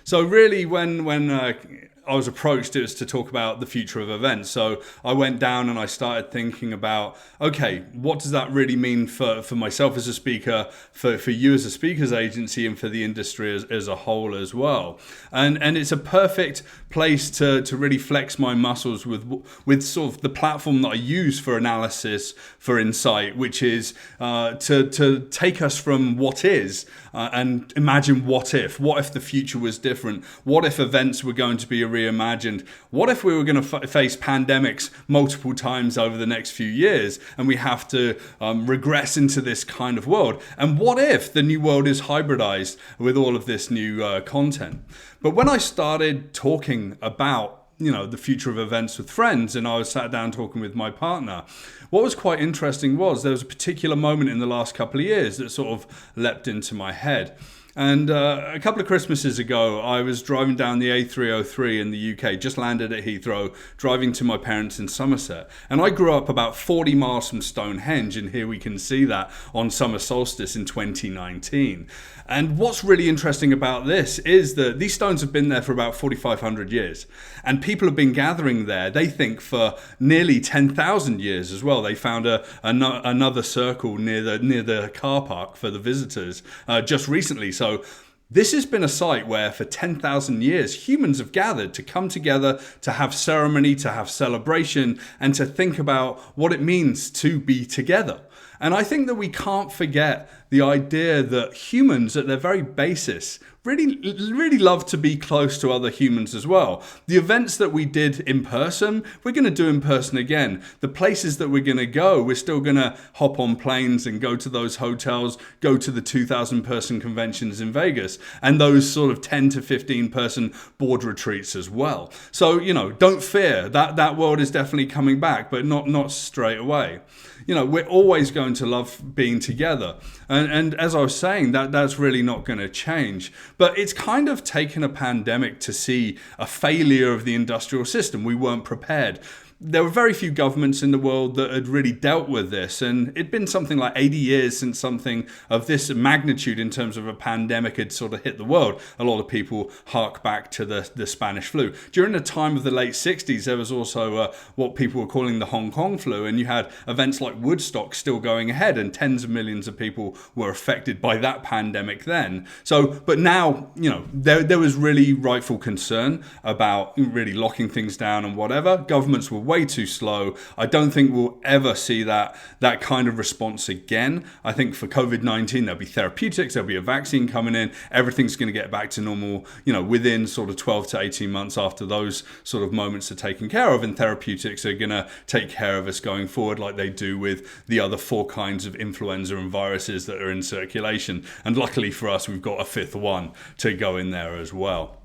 So really, when I was approached, it was to talk about the future of events. So I went down and I started thinking about, okay, what does that really mean for myself as a speaker, for you as a speakers agency, and for the industry as a whole as well. And it's a perfect place to really flex my muscles with sort of the platform that I use for analysis, for insight, which is to take us from what is and imagine what if the future was different? What if events were going to be reimagined? What if we were going to face pandemics multiple times over the next few years and we have to regress into this kind of world? And what if the new world is hybridized with all of this new content? But when I started talking about the future of events with friends, and I was sat down talking with my partner, what was quite interesting was there was a particular moment in the last couple of years that sort of leapt into my head. And a couple of Christmases ago, I was driving down the A303 in the UK, just landed at Heathrow, driving to my parents in Somerset. And I grew up about 40 miles from Stonehenge, and here we can see that on summer solstice in 2019. And what's really interesting about this is that these stones have been there for about 4,500 years. And people have been gathering there, they think, for nearly 10,000 years as well. They found another circle near the car park for the visitors just recently. So this has been a site where for 10,000 years, humans have gathered to come together, to have ceremony, to have celebration, and to think about what it means to be together. And I think that we can't forget the idea that humans at their very basis really love to be close to other humans as well. The events that we did in person, we're going to do in person again. The places that we're going to go, we're still going to hop on planes and go to those hotels, go to the 2,000 person conventions in Vegas, and those sort of 10 to 15 person board retreats as well. So, don't fear, that world is definitely coming back, but not straight away. We're always going to love being together. And as I was saying, that's really not going to change. But it's kind of taken a pandemic to see a failure of the industrial system. We weren't prepared. There were very few governments in the world that had really dealt with this, and it'd been something like 80 years since something of this magnitude in terms of a pandemic had sort of hit the world. A lot of people hark back to the Spanish flu. During the time of the late 60s, there was also what people were calling the Hong Kong flu, and you had events like Woodstock still going ahead, and tens of millions of people were affected by that pandemic then. So, but now, there was really rightful concern about really locking things down and whatever. Governments were way too slow. I don't think we'll ever see that kind of response again. I think for COVID-19, there'll be therapeutics, there'll be a vaccine coming in, everything's going to get back to normal, within sort of 12 to 18 months after those sort of moments are taken care of, and therapeutics are going to take care of us going forward like they do with the other 4 kinds of influenza and viruses that are in circulation. And luckily for us, we've got a 5th one to go in there as well.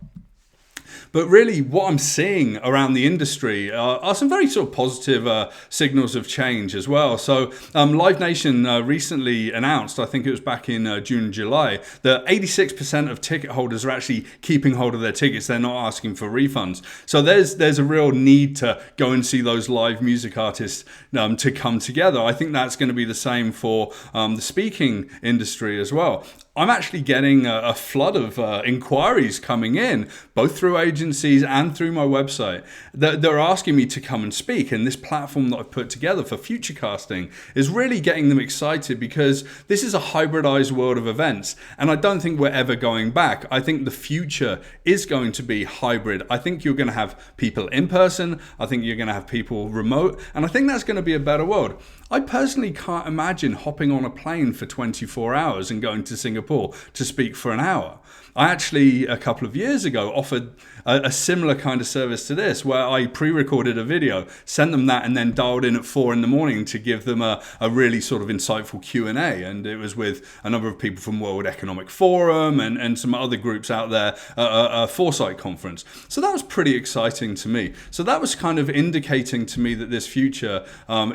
But really, what I'm seeing around the industry are some very sort of positive signals of change as well. So Live Nation recently announced, I think it was back in June, July, that 86% of ticket holders are actually keeping hold of their tickets. They're not asking for refunds. So there's a real need to go and see those live music artists to come together. I think that's going to be the same for the speaking industry as well. I'm actually getting a flood of inquiries coming in, both through agencies and through my website. They're asking me to come and speak, and this platform that I've put together for Futurecasting is really getting them excited, because this is a hybridized world of events, and I don't think we're ever going back. I think the future is going to be hybrid. I think you're going to have people in person, I think you're going to have people remote, and I think that's going to be a better world. I personally can't imagine hopping on a plane for 24 hours and going to Singapore to speak for an hour. I actually, a couple of years ago, offered a similar kind of service to this, where I pre-recorded a video, sent them that, and then dialed in at 4 a.m. to give them a really sort of insightful Q&A. And it was with a number of people from World Economic Forum and some other groups out there at a Foresight conference. So that was pretty exciting to me. So that was kind of indicating to me that this future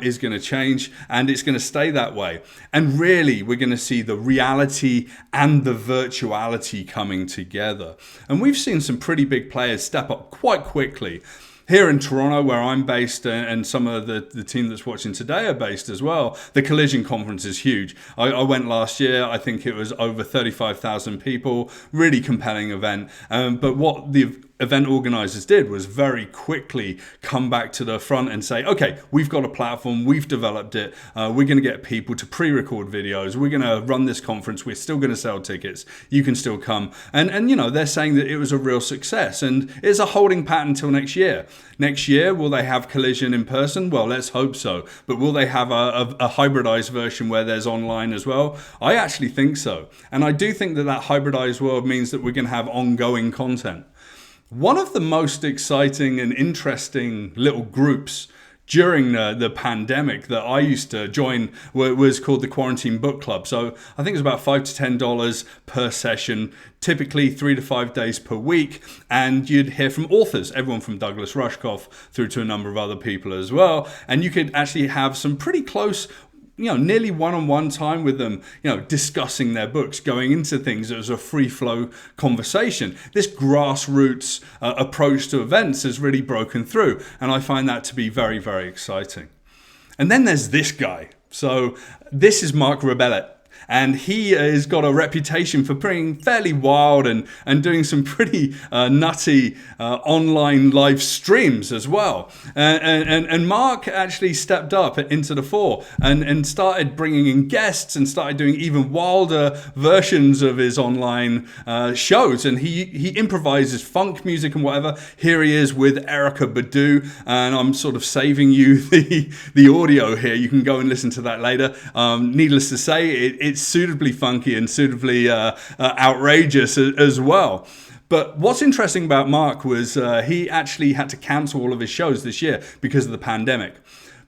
is going to change, and it's going to stay that way. And really, we're going to see the reality and the virtuality coming together. And we've seen some pretty big players step up quite quickly. Here in Toronto, where I'm based, and some of the team that's watching today are based as well, the Collision Conference is huge. I went last year. I think it was over 35,000 people. Really compelling event. But what the event organizers did was very quickly come back to the front and say, okay, we've got a platform, we've developed it, we're going to get people to pre-record videos, we're going to run this conference, we're still going to sell tickets, you can still come. And you know, they're saying that it was a real success, and it's a holding pattern until next year. Next year, will they have Collision in person? Well, let's hope so. But will they have a hybridized version where there's online as well? I actually think so. And I do think that that hybridized world means that we're going to have ongoing content. One of the most exciting and interesting little groups during the pandemic that I used to join was called the Quarantine Book Club. So I think it was about $5 to $10 per session, typically 3 to 5 days per week. And you'd hear from authors, everyone from Douglas Rushkoff through to a number of other people as well. And you could actually have some pretty close, nearly one-on-one time with them, discussing their books, going into things as a free-flow conversation. This grassroots approach to events has really broken through, and I find that to be very, very exciting. And then there's this guy. So this is Mark Rebellet. And he has got a reputation for being fairly wild and doing some pretty nutty online live streams as well. And Mark actually stepped up into the fore and started bringing in guests and started doing even wilder versions of his online shows. And he improvises funk music and whatever. Here he is with Erykah Badu, and I'm sort of saving you the audio here. You can go and listen to that later. Needless to say, it's suitably funky and suitably outrageous as well. But what's interesting about Mark was he actually had to cancel all of his shows this year because of the pandemic.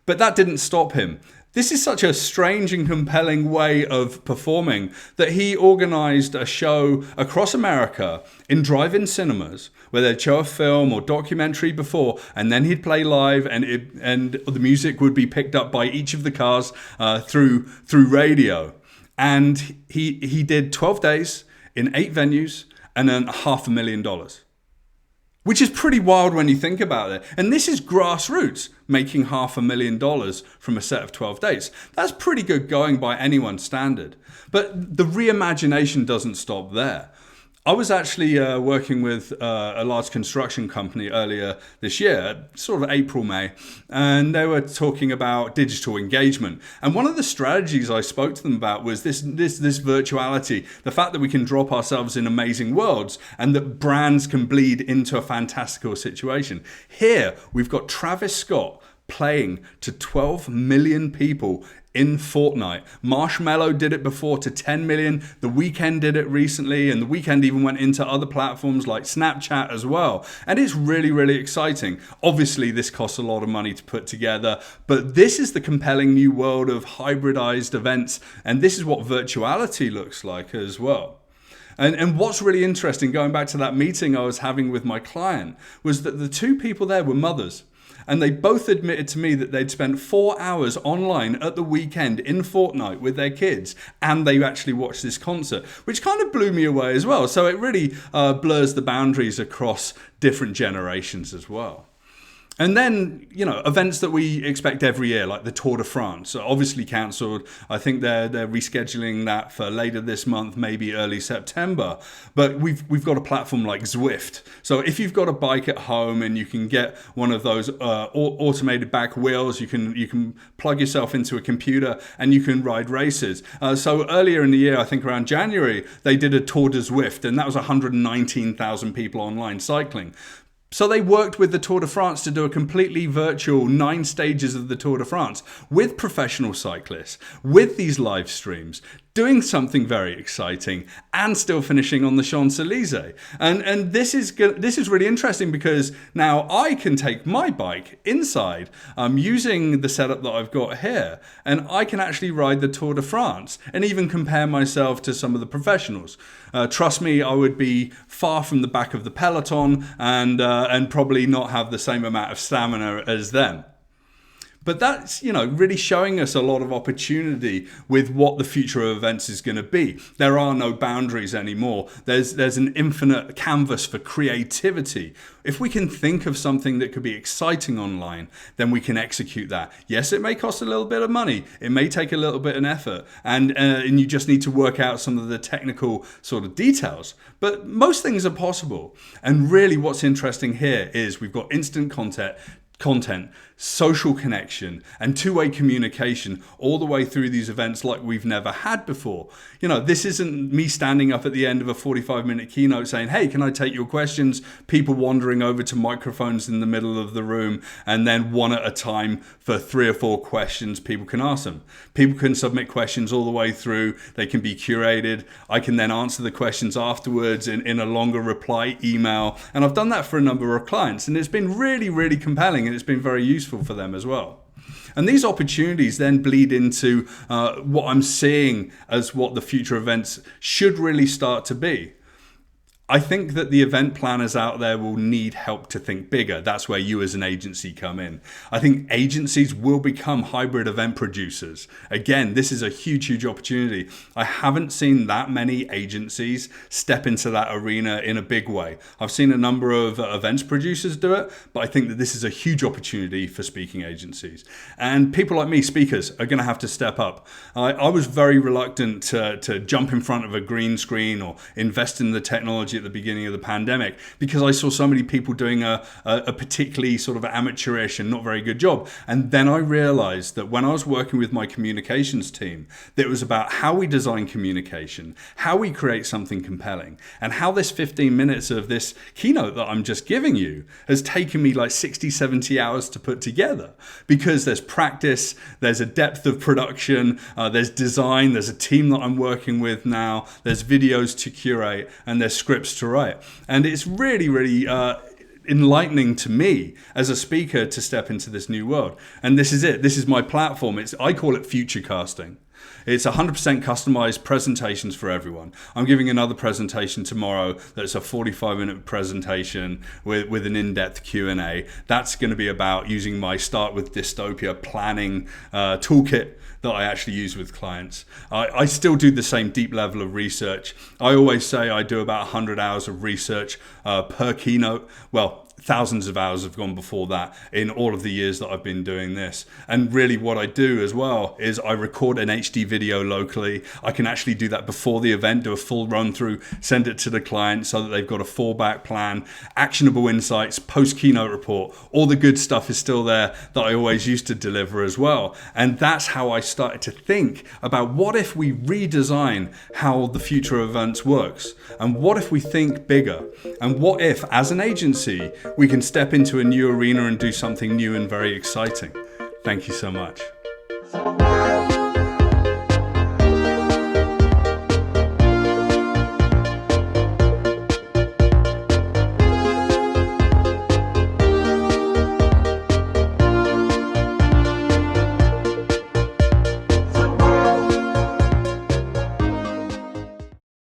But that didn't stop him. This is such a strange and compelling way of performing that he organized a show across America in drive-in cinemas where they'd show a film or documentary before, and then he'd play live, and the music would be picked up by each of the cars through radio. And he did 12 days in 8 venues and earned $500,000. Which is pretty wild when you think about it. And this is grassroots, making $500,000 from a set of 12 days. That's pretty good going by anyone's standard. But the reimagination doesn't stop there. I was actually working with a large construction company earlier this year, sort of April, May, and they were talking about digital engagement. And one of the strategies I spoke to them about was this virtuality, the fact that we can drop ourselves in amazing worlds and that brands can bleed into a fantastical situation. Here, we've got Travis Scott playing to 12 million people in Fortnite. Marshmello did it before to 10 million. The Weeknd did it recently, and The Weeknd even went into other platforms like Snapchat as well. And it's really, really exciting. Obviously, this costs a lot of money to put together, but this is the compelling new world of hybridized events, and this is what virtuality looks like as well. And what's really interesting, going back to that meeting I was having with my client, was that the two people there were mothers. And they both admitted to me that they'd spent 4 hours online at the weekend in Fortnite with their kids, and they actually watched this concert, which kind of blew me away as well. So it really blurs the boundaries across different generations as well. And then, events that we expect every year, like the Tour de France, are obviously cancelled. I think they're rescheduling that for later this month, maybe early September. But we've got a platform like Zwift. So if you've got a bike at home and you can get one of those automated back wheels, you can plug yourself into a computer and you can ride races. So earlier in the year, I think around January, they did a Tour de Zwift, and that was 119,000 people online cycling. So they worked with the Tour de France to do a completely virtual 9 stages of the Tour de France with professional cyclists, with these live streams, doing something very exciting and still finishing on the Champs-Élysées. And this is really interesting because now I can take my bike inside using the setup that I've got here, and I can actually ride the Tour de France and even compare myself to some of the professionals. Trust me, I would be far from the back of the peloton and probably not have the same amount of stamina as them. But that's, really showing us a lot of opportunity with what the future of events is going to be. There are no boundaries anymore. There's an infinite canvas for creativity. If we can think of something that could be exciting online, then we can execute that. Yes, it may cost a little bit of money. It may take a little bit of effort, and you just need to work out some of the technical sort of details. But most things are possible. And really what's interesting here is we've got instant content, social connection, and two-way communication all the way through these events like we've never had before. This isn't me standing up at the end of a 45-minute keynote saying, hey, can I take your questions? People wandering over to microphones in the middle of the room, and then one at a time for 3 or 4 questions people can ask them. People can submit questions all the way through. They can be curated. I can then answer the questions afterwards in a longer reply email. And I've done that for a number of clients, and it's been really, really compelling, and it's been very useful for them as well. And these opportunities then bleed into what I'm seeing as what the future events should really start to be. I think that the event planners out there will need help to think bigger. That's where you as an agency come in. I think agencies will become hybrid event producers. Again, this is a huge, huge opportunity. I haven't seen that many agencies step into that arena in a big way. I've seen a number of events producers do it, but I think that this is a huge opportunity for speaking agencies. And people like me, speakers, are going to have to step up. I was very reluctant to jump in front of a green screen or invest in the technology at the beginning of the pandemic, because I saw so many people doing a particularly sort of amateurish and not very good job. And then I realized that when I was working with my communications team, that it was about how we design communication, how we create something compelling, and how this 15 minutes of this keynote that I'm just giving you has taken me like 60, 70 hours to put together, because there's practice, there's a depth of production, there's design, there's a team that I'm working with now, there's videos to curate, and there's scripts to write. And it's really, really enlightening to me as a speaker to step into this new world. And this is it. This is my platform. I call it future casting. It's 100% customized presentations for everyone. I'm giving another presentation tomorrow that's a 45-minute presentation with an in-depth Q&A. That's going to be about using my Start with Dystopia planning toolkit that I actually use with clients. I still do the same deep level of research. I always say I do about 100 hours of research per keynote. Well, thousands of hours have gone before that in all of the years that I've been doing this. And really what I do as well is I record an HD video locally. I can actually do that before the event, do a full run through, send it to the client so that they've got a fallback plan, actionable insights, post keynote report. All the good stuff is still there that I always used to deliver as well. And that's how I started to think about what if we redesign how the future of events works? And what if we think bigger? And what if, as an agency, we can step into a new arena and do something new and very exciting? Thank you so much.